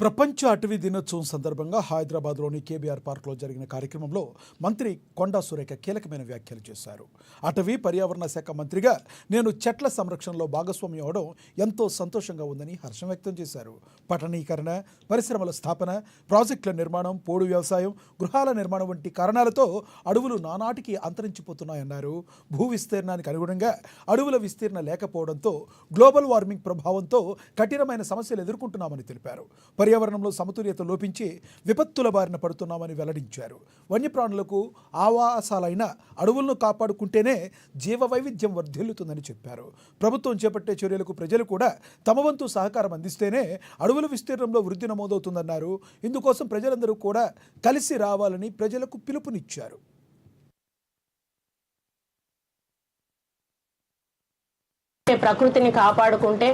ప్రపంచ అటవీ దినోత్సవం సందర్భంగా హైదరాబాద్లోని కేబీఆర్ పార్క్లో జరిగిన కార్యక్రమంలో మంత్రి కొండా సురేఖ కీలకమైన వ్యాఖ్యలు చేశారు. అటవీ పర్యావరణ శాఖ మంత్రిగా నేను చెట్ల సంరక్షణలో భాగస్వామ్యం అవడం ఎంతో సంతోషంగా ఉందని హర్షం వ్యక్తం చేశారు. పట్టణీకరణ, పరిశ్రమల స్థాపన, ప్రాజెక్టుల నిర్మాణం, పోడు వ్యవసాయం, గృహాల నిర్మాణం వంటి కారణాలతో అడవులు నానాటికి అంతరించిపోతున్నాయన్నారు. భూ విస్తీర్ణానికి అనుగుణంగా అడవుల విస్తీర్ణ లేకపోవడంతో గ్లోబల్ వార్మింగ్ ప్రభావంతో కఠినమైన సమస్యలు ఎదుర్కొంటున్నామని తెలిపారు. పర్యావరణంలో సమతుల్యత లోపించి విపత్తుల బారిన పడుతున్నామని వెల్లడించారు. వన్యప్రాణులకు ఆవాసాలైన అడవులను కాపాడుకుంటేనే జీవ వైవిధ్యం వర్ధిల్లుతుందని చెప్పారు. ప్రభుత్వం చేపట్టే చర్యలకు ప్రజలు కూడా తమ వంతు సహకారం అందిస్తేనే అడవుల విస్తీర్ణంలో వృద్ధి నమోదవుతుందన్నారు. ఇందుకోసం ప్రజలందరూ కూడా కలిసి రావాలని ప్రజలకు పిలుపునిచ్చారు. ప్రకృతిని కాపాడుకుంటే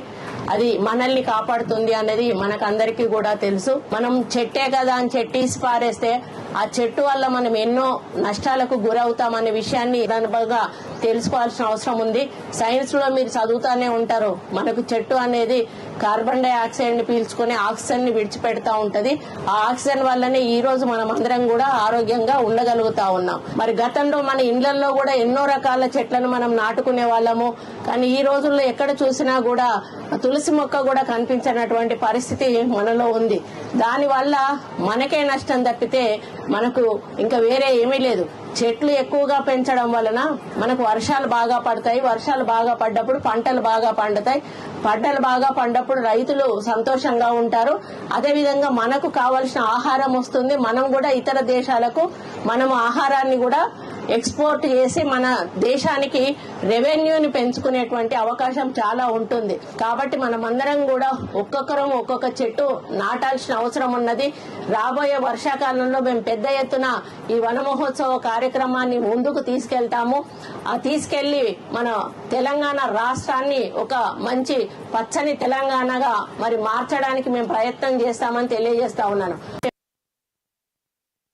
అది మనల్ని కాపాడుతుంది అనేది మనకందరికీ కూడా తెలుసు. మనం చెట్టే కదా అని చెట్టేసి పారేస్తే ఆ చెట్టు వల్ల మనం ఎన్నో నష్టాలకు గురవుతామనే విషయాన్ని దానిగా తెలుసుకోవాల్సిన అవసరం ఉంది. సైన్స్ లో మీరు చదువుతానే ఉంటారు, మనకు చెట్టు అనేది కార్బన్ డైఆక్సైడ్ ని పీల్చుకుని ఆక్సిజన్ ని విడిచిపెడతా ఉంటది. ఆ ఆక్సిజన్ వల్లనే ఈ రోజు మనం అందరం కూడా ఆరోగ్యంగా ఉండగలుగుతా ఉన్నాం. మరి గతంలో మన ఇండ్లలో కూడా ఎన్నో రకాల చెట్లను మనం నాటుకునే వాళ్ళము, కానీ ఈ రోజుల్లో ఎక్కడ చూసినా కూడా తులసి మొక్క కూడా కనిపించినటువంటి పరిస్థితి మనలో ఉంది. దానివల్ల మనకే నష్టం తప్పితే మనకు ఇంకా వేరే ఏమీ లేదు. చెట్లు ఎక్కువగా పెంచడం వలన మనకు వర్షాలు బాగా పడతాయి. వర్షాలు బాగా పడ్డప్పుడు పంటలు బాగా పండుతాయి. పంటలు బాగా పండప్పుడు రైతులు సంతోషంగా ఉంటారు. అదేవిధంగా మనకు కావలసిన ఆహారం వస్తుంది. మనం కూడా ఇతర దేశాలకు మనం ఆహారాన్ని కూడా ఎక్స్పోర్ట్ చేసి మన దేశానికి రెవెన్యూని పెంచుకునేటువంటి అవకాశం చాలా ఉంటుంది. కాబట్టి మనమందరం కూడా ఒక్కొక్కరం ఒక్కొక్క చెట్టు నాటాల్సిన అవసరం ఉన్నది. రాబోయే వర్షాకాలంలో మేము పెద్ద ఎత్తున ఈ వన మహోత్సవ కార్యక్రమాన్ని ముందుకు తీసుకెళ్తాము. ఆ తీసుకెళ్లి మన తెలంగాణ రాష్ట్రాన్ని ఒక మంచి పచ్చని తెలంగాణగా మరి మార్చడానికి మేము ప్రయత్నం చేస్తామని తెలియజేస్తా ఉన్నాను.